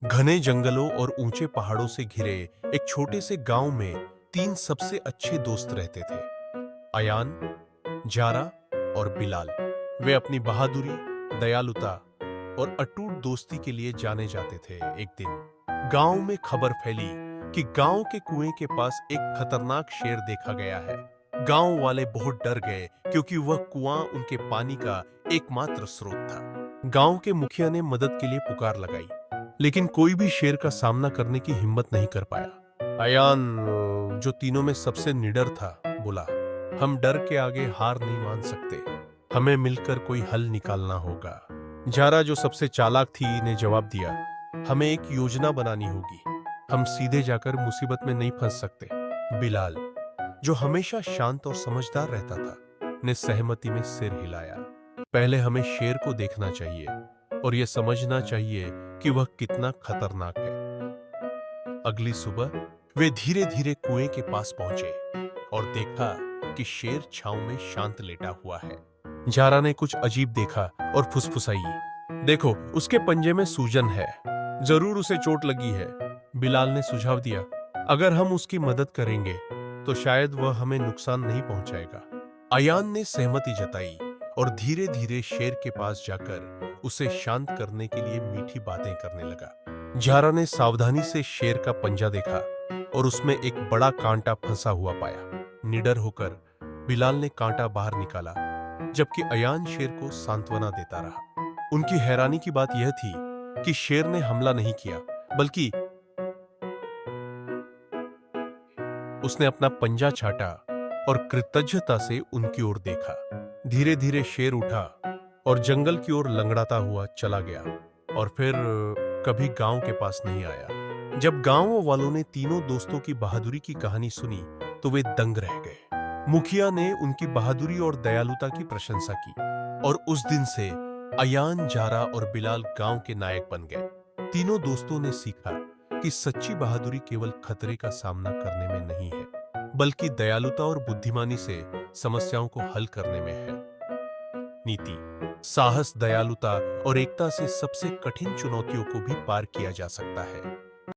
घने जंगलों और ऊंचे पहाड़ों से घिरे एक छोटे से गांव में तीन सबसे अच्छे दोस्त रहते थे। अयान, जारा और बिलाल। वे अपनी बहादुरी, दयालुता और अटूट दोस्ती के लिए जाने जाते थे। एक दिन गांव में खबर फैली कि गांव के कुएं के पास एक खतरनाक शेर देखा गया है। गांव वाले बहुत डर गए क्योंकि वह कुआं उनके पानी का एकमात्र स्रोत था। गांव के मुखिया ने मदद के लिए पुकार लगाई, लेकिन कोई भी शेर का सामना करने की हिम्मत नहीं कर पाया। अयान, जो तीनों में सबसे निडर था, बोला, हम डर के आगे हार नहीं मान सकते। हमें मिलकर कोई हल निकालना होगा। जारा, जो सबसे चालाक थी, ने जवाब दिया, हमें एक योजना बनानी होगी। हम सीधे जाकर मुसीबत में नहीं फंस सकते। बिलाल, जो हमेशा शांत और समझदार रहता था, ने सहमति में सिर हिलाया। पहले हमें शेर को देखना चाहिए और यह समझना चाहिए कि वह कितना खतरनाक है। अगली सुबह वे धीरे धीरे कुएं के पास पहुंचे और देखा कि शेर छांव में शांत लेटा हुआ है। जारा ने कुछ अजीब देखा और फुसफुसाई, देखो, उसके पंजे में सूजन है, जरूर उसे चोट लगी है। बिलाल ने सुझाव दिया, अगर हम उसकी मदद करेंगे तो शायद वह हमें नुकसान नहीं पहुंचाएगा। अयान ने सहमति जताई और धीरे धीरे शेर के पास जाकर उसे शांत करने के लिए मीठी बातें करने लगा। जारा ने सावधानी से शेर का पंजा देखा और उसमें एक बड़ा कांटा फंसा हुआ पाया। निडर होकर बिलाल ने कांटा बाहर निकाला, जबकि अयान शेर को सांत्वना देता रहा। उनकी हैरानी की बात यह थी कि शेर ने हमला नहीं किया, बल्कि उसने अपना पंजा छाटा और कृतज्ञता से उनकी ओर देखा। धीरे धीरे शेर उठा और जंगल की ओर लंगड़ाता हुआ चला गया और फिर कभी गांव के पास नहीं आया। जब गांव वालों ने तीनों दोस्तों की बहादुरी की कहानी सुनी तो वे दंग रह गए। मुखिया ने उनकी बहादुरी और दयालुता की प्रशंसा की और उस दिन से अयान, जारा और बिलाल गांव के नायक बन गए। तीनों दोस्तों ने सीखा कि सच्ची बहादुरी केवल खतरे का सामना करने में नहीं है, बल्कि दयालुता और बुद्धिमानी से समस्याओं को हल करने में है। नीति: साहस, दयालुता और एकता से सबसे कठिन चुनौतियों को भी पार किया जा सकता है।